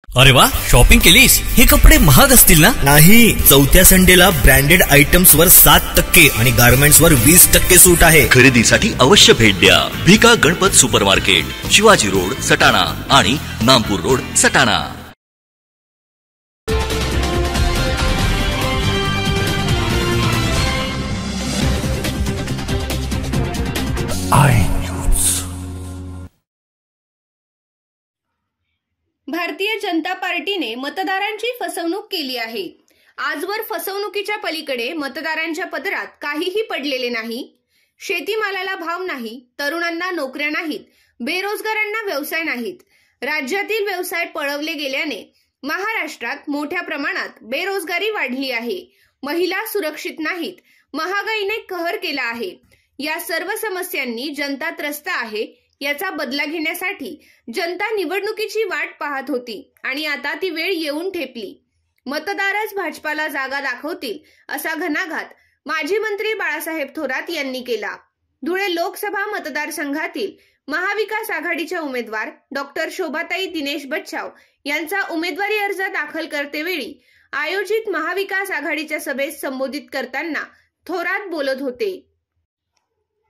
अरे वा, शॉपिंग केलीस? हे कपडे महाग असतील ना? नाही, चौथ्या संडेला ब्रँडेड आयटम्स वर 7% आणि गारमेंट्स वर 20% सूट आहे. खरेदीसाठी अवश्य भेट द्या भिका गणपत सुपरमार्केट, शिवाजी रोड सटाणा आणि नामपूर रोड सटाणा. भारतीय जनता पार्टीने मतदारांची फसवणूक केली आहे. आजवर फसवणुकीच्या पलीकडे मतदारांच्या पदरात काहीही पडलेले नाही. शेतीमालाला भाव नाही, तरुणांना नोकऱ्या नाहीत, बेरोजगारांना व्यवसाय नाहीत. राज्यातील व्यवसाय पळवले गेल्याने महाराष्ट्रात मोठ्या प्रमाणात बेरोजगारी वाढली आहे. महिला सुरक्षित नाहीत, महागाईने कहर केला आहे. या सर्व समस्यांनी जनता त्रस्त आहे. याचा बदला घेण्यासाठी जनता निवडणुकीची वाट पाहत होती आणि आता ती वेळ येऊन ठेपली. मतदारच भाजपाला जागा दाखवतील असा घणाघात माजी मंत्री बाळासाहेब थोरात यांनी केला. धुळे लोकसभा मतदारसंघातील महाविकास आघाडीच्या उमेदवार डॉक्टर शोभाताई दिनेश बच्छाव यांचा उमेदवारी अर्ज दाखल करतेवेळी आयोजित महाविकास आघाडीच्या सभेत संबोधित करताना थोरात बोलत होते.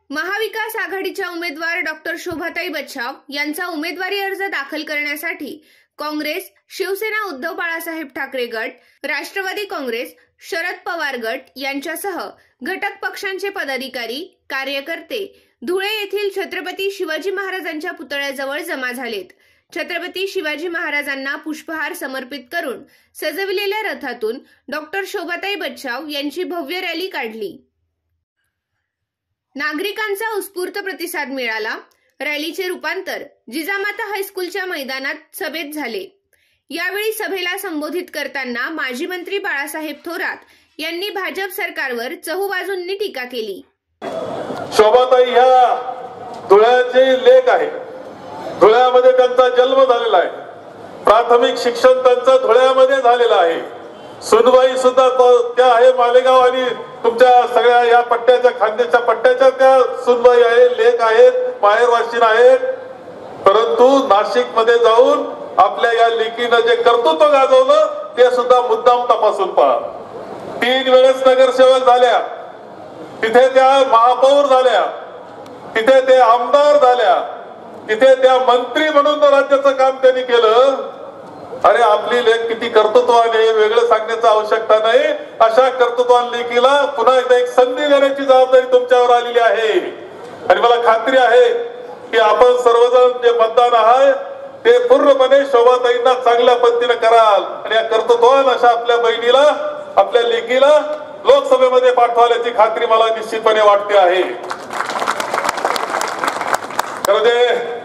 महाविकास आघाडीच्या उमेदवार डॉक्टर शोभाताई बच्छाव यांचा उमेदवारी अर्ज दाखल करण्यासाठी काँग्रेस, शिवसेना उद्धव बाळासाहेब ठाकरे गट, राष्ट्रवादी काँग्रेस, शरद पवार गट यांच्यासह घटक पक्षांचे पदाधिकारी, कार्यकर्ते धुळे येथील छत्रपती शिवाजी महाराजांच्या पुतळ्याजवळ जमा झालेत. छत्रपती शिवाजी महाराजांना पुष्पहार समर्पित करून सजविलेल्या रथातून डॉक्टर शोभाताई बच्छाव यांची भव्य रॅली काढली. नागरिकांचा उत्स्फूर्त प्रतिसाद मिळाला. रॅलीचे रूपांतर जिजामाता हायस्कूलच्या मैदानात सभेत झाले. यावेळी सभेला संबोधित करताना माजी मंत्री बाळासाहेब थोरात यांनी भाजप सरकारवर चहूबाजूंनी टीका केली. शोभाताई ह्या धुळ्याचे लेक आहे. धुळ्यामध्ये त्यांचा जन्म झालेला आहे. प्राथमिक शिक्षण त्यांचं धुळ्यामध्ये झालेलं आहे. सुनबाई सुद्धा त्या आहे मालेगाव आणि तुमच्या सगळ्या या पट्ट्याच्या खांद्याच्या पट्ट्याच्या त्या सुनबाई आहे, लेक आहेत, माहेरवाशीन आहेत. परंतु नाशिक मध्ये जाऊन आपल्या या लेकीनं जे कर्तृत्व गाजवलं ते सुद्धा मुद्दाम तपासून पहा. 3 वेळेस नगरसेवक झाल्या, तिथे त्या महापौर झाल्या, तिथे ते आमदार झाल्या, तिथे त्या मंत्री म्हणून राज्याचं काम त्यांनी केलं. अरे आपली लेख किती कर्तृत्वान आहे वेगळं सांगण्याची आवश्यकता नाही. अशा कर्तृत्वान लेखीला पुन्हा एकदा एक संधी देण्याची जबाबदारी तुमच्यावर आलेली आहे. आणि मला खात्री आहे की आपण सर्वजण जे मतदान आहे ते पूर्णपणे शोभाताईंना चांगल्या पद्धतीने कराल आणि या कर्तृत्वान अशा आपल्या बहिणीला, आपल्या लेकीला लोकसभेमध्ये पाठवायची खात्री मला निश्चितपणे वाटते आहे. खरं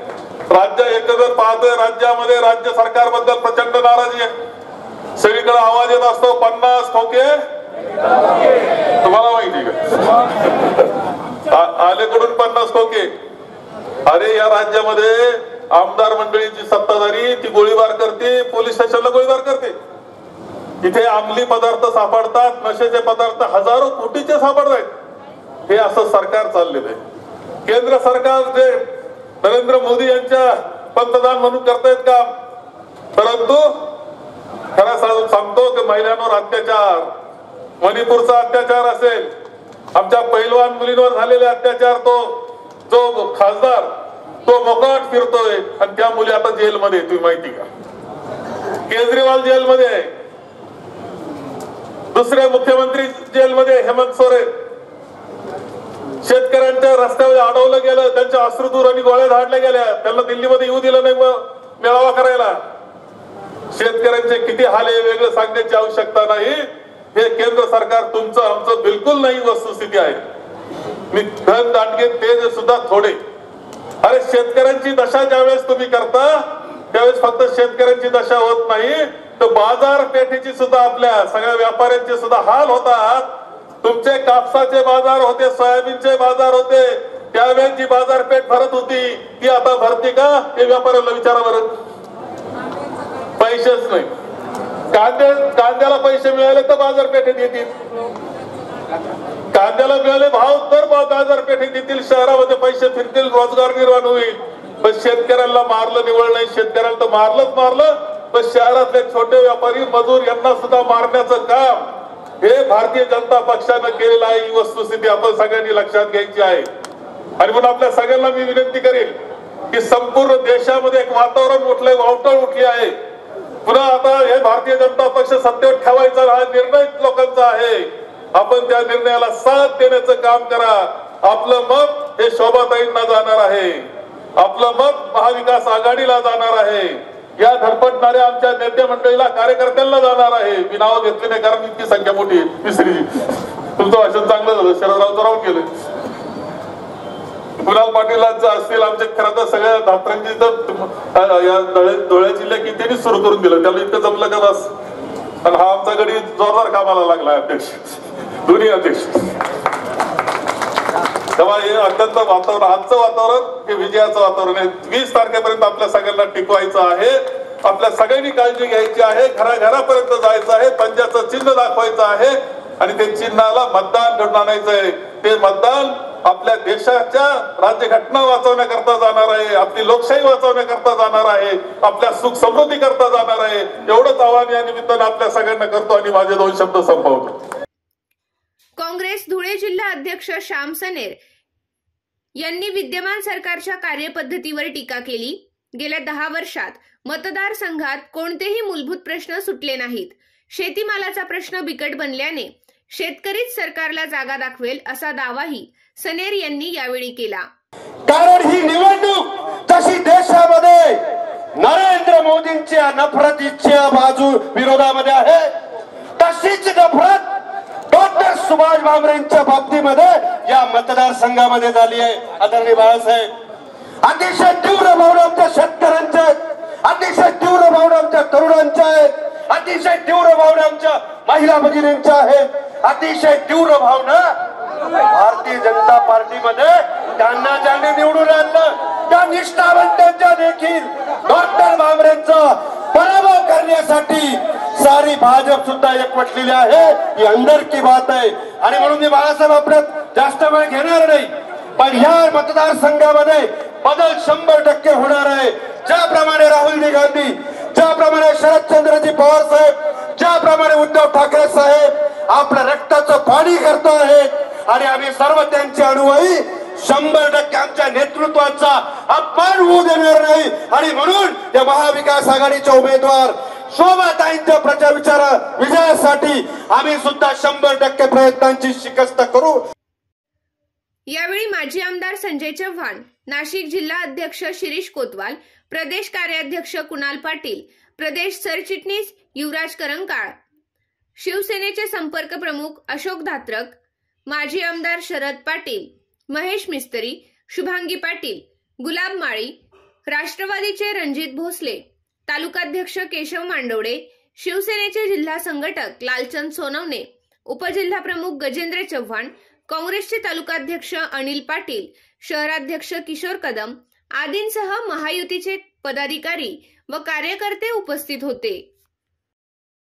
राज्य एकंदर पाहतोय, राज्यामध्ये राज्य सरकारबद्दल प्रचंड नाराजी आहे. सगळीकडे आवाज येत असतो 50 खोके तुम्हाला माहिती का? आलेकडून 50 खोके. अरे या राज्यामध्ये आमदार मंडळीची सत्ताधारी ती गोळीबार करते, पोलीस स्टेशनला गोळीबार करते. इथे अंमली पदार्थ सापडतात, नशेचे पदार्थ हजारो कोटीचे सापडतात. हे असं सरकार चाललेलं आहे. केंद्र सरकार जे नरेंद्र मोदी यांच्या पंतप्रधान म्हणून करतायत काम, परंतु खरं सांगतो की महिलांवर अत्याचार, मणिपूरचा अत्याचार असेल, आमच्या पैलवान मुलींवर झालेले अत्याचार, तो जो खासदार तो मोकाट फिरतोय आणि त्या मुली आता जेलमध्ये. तुम्ही माहिती का? केजरीवाल जेलमध्ये आहे, दुसरे मुख्यमंत्री जेलमध्ये हेमंत सोरेन. शेतकऱ्यांच्या रस्त्यावर अडवलं गेलं, त्यांच्या अश्रुधूर आणि गोळ्या झाडल्या गेल्या, त्यांना दिल्लीमध्ये येऊ दिलं नाही मेळावा करायला. शेतकऱ्यांचे किती हाल आहे वेगळं सांगण्याची आवश्यकता नाही. हे केंद्र सरकार तुमचं आमचं बिलकुल नाही वस्तुस्थिती आहे. मी धन दांडगे ते सुद्धा थोडे. अरे शेतकऱ्यांची दशा ज्यावेळेस तुम्ही करता त्यावेळेस फक्त शेतकऱ्यांची दशा होत नाही तर बाजारपेठेची सुद्धा आपल्या सगळ्या व्यापाऱ्यांचे सुद्धा हाल होतात. तुमचे कापसाचे बाजार होते, सोयाबीनचे बाजार होते, त्यावेळेस जी बाजारपेठ भरत होती ती आता भरते का? हे व्यापाऱ्याला विचारा बरं. पैसेच नाही. कांद्याला पैसे मिळाले तर बाजारपेठेत येतील, कांद्याला मिळाले भाव तर बाजारपेठेत येतील, शहरामध्ये पैसे फिरतील, रोजगार निर्माण होईल. पण शेतकऱ्यांना मारलं निवळ नाही. शेतकऱ्याला तर मारलंच मारलं. तर शहरातले छोटे व्यापारी मजूर यांना सुद्धा मारण्याचं काम हे भारतीय जनता पक्षानं केलेलं आहे. ही वस्तुस्थिती आपण सगळ्यांनी लक्षात घ्यायची आहे. आणि म्हणून आपल्या सगळ्यांना मी विनंती करेन की संपूर्ण देशामध्ये एक वातावरण उठलंय, वावटळ उठली आहे. पुन्हा आता हे भारतीय जनता पक्ष सत्तेवर ठेवायचा हा निर्णय लोकांचा आहे. आपण त्या निर्णयाला साथ देण्याचं काम करा. आपलं मत हे शोभाताईंना जाणार आहे, आपलं मत महाविकास आघाडीला जाणार आहे, या धडपडणाऱ्या आमच्या नेते मंडळीला कार्यकर्त्यांना जाणार आहे. मी नाव घेतले नाही कारण इतकी संख्या मोठी आहे. तिसरी तुमचं भाषण चांगलं झालं, शरदरावचं राहून गेलं. कुणाल पाटीलांचं असतील आमचे खरं तर सगळ्या धात्रांची धुळे जिल्ह्या किती सुरू करून दिलं, त्याला इतकं जमलं का बस. आणि हा आमचा गडी जोरदार कामाला लागला अध्यक्ष, दोन्ही अध्यक्ष. तेव्हा हे अत्यंत वातावरण, आजचं वातावरण हे विजयाचं वातावरण आहे. 20 तारखेपर्यंत आपल्या सगळ्यांना टिकवायचं आहे. आपल्या सगळ्यांनी काळजी घ्यायची आहे. घराघरापर्यंत जायचं आहे, पंजाचं चिन्ह दाखवायचं आहे आणि ते चिन्हाला मतदान घडून आणायचं आहे. ते मतदान आपल्या देशाच्या राज्यघटना वाचवण्याकरता जाणार आहे, आपली लोकशाही वाचवण्याकरता जाणार आहे, आपल्या सुख समृद्धी करता जाणार आहे. एवढंच आव्हान या निमित्तानं आपल्या सगळ्यांना करतो आणि माझे 2 शब्द संपवतो. काँग्रेस धुळे जिल्हा अध्यक्ष श्याम सनेर यांनी विद्यमान सरकारच्या कार्यपद्धतीवर टीका केली. गेल्या 10 वर्षात मतदारसंघात कोणतेही मूलभूत प्रश्न सुटले नाहीत. शेतीमालाचा प्रश्न बिकट बनल्याने शेतकरीच सरकारला जागा दाखवेल असा दावाही सनेर यांनी यावेळी केला. कारण ही निवडणूक तशी देशामध्ये नरेंद्र मोदींच्या नफरतीच्या बाजू विरोधामध्ये आहे, तशीच नफरत डॉक्टर सुभाष भामरेंच्या बाबतीमध्ये या मतदारसंघामध्ये झाली आहे. आदरणीय बाळासाहेब, अतिशय तीव्र भावना आमच्या शेतकऱ्यांच्या आहेत, अतिशय तीव्र भावना आमच्या तरुणांच्या आहेत, अतिशय तीव्र भावना आमच्या महिला भगिनींच्या आहेत, अतिशय तीव्र भावना भारतीय जनता पार्टीमध्ये त्यांना ज्यांनी निवडून आणलं त्या निष्ठावंतांच्या देखील डॉक्टर भामरेंचा पराभव करण्यासाठी सारी भाजप सुद्धा एकवटलेली आहे. ही अंदर की बात आहे. आणि म्हणून मी बाळासाहेब आपल्यात जास्त वेळ घेणार नाही, पण ह्या मतदारसंघामध्ये बदल 100% होणार आहे. ज्याप्रमाणे राहुल गांधी, ज्याप्रमाणे शरदचंद्रजी पवार साहेब, ज्याप्रमाणे उद्धव ठाकरे साहेब आपल्या रक्ताचं पाणी करतो आहेत आणि आम्ही सर्व त्यांचे अनुयायी 100% आमच्या नेतृत्वाचा अपमान होऊ देणार नाही. आणि म्हणून या महाविकास आघाडीच्या उमेदवार शोभाताईंच्या प्रचार विजयासाठी आम्ही सुद्धा 100% प्रयत्नांची शिकस्त करू. यावेळी माजी आमदार संजय चव्हाण, नाशिक जिल्हा अध्यक्ष शिरीष कोतवाल, प्रदेश कार्याध्यक्ष कुणाल पाटील, प्रदेश सरचिटणीस युवराज करंकाळ, शिवसेनेचे संपर्क प्रमुख अशोक धात्रक, माजी आमदार शरद पाटील, महेश मिस्त्री, शुभांगी पाटील, गुलाब माळी, राष्ट्रवादीचे रणजित भोसले, तालुकाध्यक्ष केशव मांडवडे, शिवसेनेचे जिल्हा संघटक लालचंद सोनवणे, उपजिल्हा प्रमुख गजेंद्र चव्हाण, काँग्रेसचे तालुकाध्यक्ष अनिल पाटील, शहराध्यक्ष किशोर कदम आदींसह महायुतीचे पदाधिकारी व कार्यकर्ते उपस्थित होते.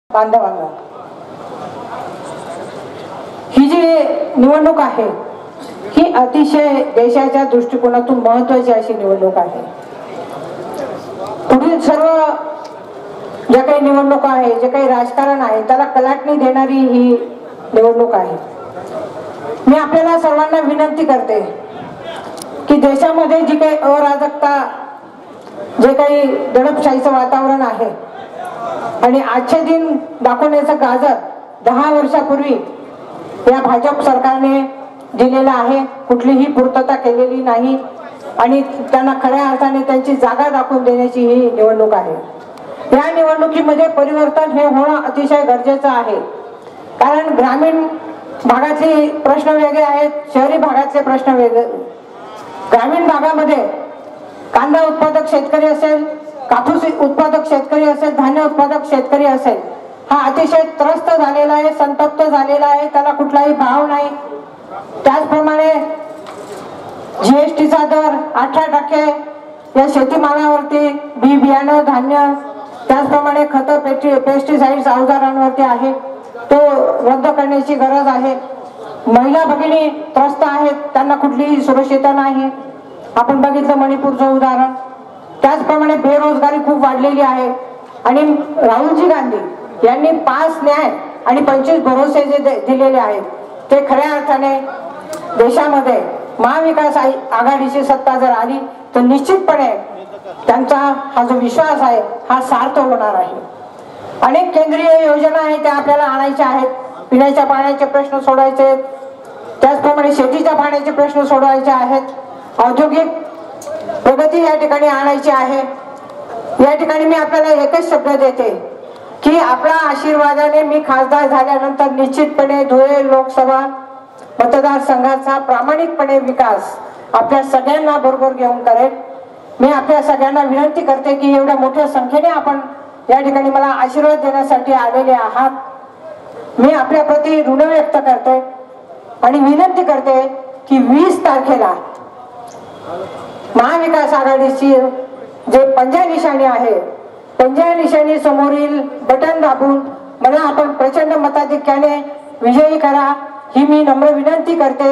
बांधवांनो, ही जी निवडणूक आहे ही अतिशय देशाच्या दृष्टिकोनातून महत्त्वाची अशी निवडणूक आहे. पुढील सर्व ज्या काही निवडणुका आहे, जे काही राजकारण आहे त्याला कलाटणी देणारी ही निवडणूक आहे. मी आपल्याला सर्वांना विनंती करते की देशामध्ये जी काही अराजकता, जे काही दडपशाहीचं वातावरण आहे आणि आजचे दिन दाखवण्याचं गाजर 10 वर्षापूर्वी या भाजप सरकारने दिलेलं आहे, कुठलीही पूर्तता केलेली नाही आणि त्यांना खऱ्या अर्थाने त्यांची जागा दाखवून देण्याची ही निवडणूक आहे. या निवडणुकीमध्ये परिवर्तन हे होणं अतिशय गरजेचं आहे. कारण ग्रामीण भागातले प्रश्न वेगळे आहेत, शहरी भागातले प्रश्न वेगळे. ग्रामीण भागामध्ये कांदा उत्पादक शेतकरी असेल, कापूस उत्पादक शेतकरी असेल, धान्य उत्पादक शेतकरी असेल, हा अतिशय त्रस्त झालेला आहे, संतप्त झालेला आहे, त्याला कुठलाही भाव नाही. त्याचप्रमाणे जीएसटीचा दर 18% या शेतीमालावरती, बी बियाणं, धान्य, त्याचप्रमाणे खतं, पेस्टिसाइड्स अवजारांवरती आहे, तो रद्द करण्याची गरज आहे. महिला भगिनी त्रस्त आहेत, त्यांना कुठलीही सुरक्षितता नाही. आपण बघितलं मणिपूरचं उदाहरण. त्याचप्रमाणे बेरोजगारी खूप वाढलेली आहे. आणि राहुलजी गांधी यांनी 5 न्याय आणि 25 भरोसे जे दिलेले आहेत ते खऱ्या अर्थाने देशामध्ये महाविकास आघाडीची सत्ता जर आली तर निश्चितपणे त्यांचा हा जो विश्वास आहे हा सार्थ होणार आहे. अनेक केंद्रीय योजना आहेत त्या आपल्याला आणायच्या आहेत. पिण्याच्या पाण्याचे प्रश्न सोडवायचे आहेत, त्याचप्रमाणे शेतीच्या पाण्याचे प्रश्न सोडवायचे आहेत, औद्योगिक प्रगती या ठिकाणी आणायची आहे. या ठिकाणी मी आपल्याला एकच शब्द देते की आपल्या आशीर्वादाने मी खासदार झाल्यानंतर निश्चितपणे धुळे लोकसभा मतदारसंघाचा प्रामाणिकपणे विकास आपल्या सगळ्यांना बरोबर घेऊन करेल. मी आपल्या सगळ्यांना विनंती करते की एवढ्या मोठ्या संख्येने आपण या ठिकाणी मला आशीर्वाद देण्यासाठी आलेले आहात. मी आपल्या प्रति ऋण व्यक्त करते आणि विनंती करते की 20 तारखेला महाविकास आघाडीची जे पंजा निशाणी आहे, पंजा निशाणी समोरील बटन दाबून मला आपण प्रचंड मताधिक्याने विजयी करा ही मी नम्र विनंती करते.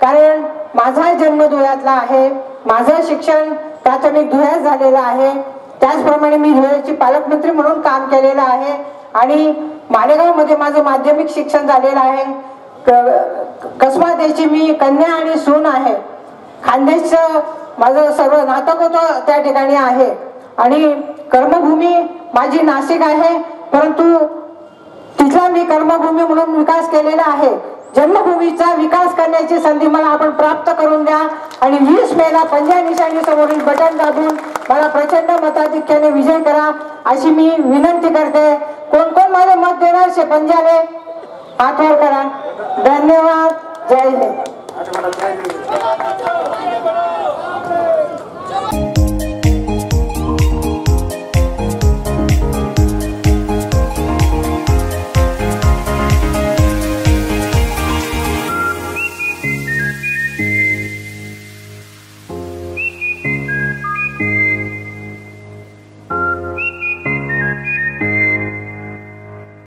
कारण माझा जन्म धुळ्यातला आहे, माझं शिक्षण प्राथमिक धुळ्यात झालेलं आहे, त्याचप्रमाणे मी धुळ्याची पालकमंत्री म्हणून काम केलेलं आहे आणि मालेगाव मध्ये माझं माध्यमिक शिक्षण झालेलं आहे. कसमातेची मी कन्या आणि सून आहे. खानदेशचं माझं सर्व नातक होतं त्या ठिकाणी आहे आणि कर्मभूमी माझी नाशिक आहे, परंतु तिथला मी कर्मभूमी म्हणून विकास केलेला आहे. जन्मभूमीचा विकास करण्याची संधी मला आपण प्राप्त करून द्या आणि 20 मेला पंजा निशाणी समोरील बटन दाबून मला प्रचंड मताधिक्याने विजय करा अशी मी विनंती करते. कोण कोण माझे मत देणार शे पंजाले हात वर करा. धन्यवाद. जय हिंद.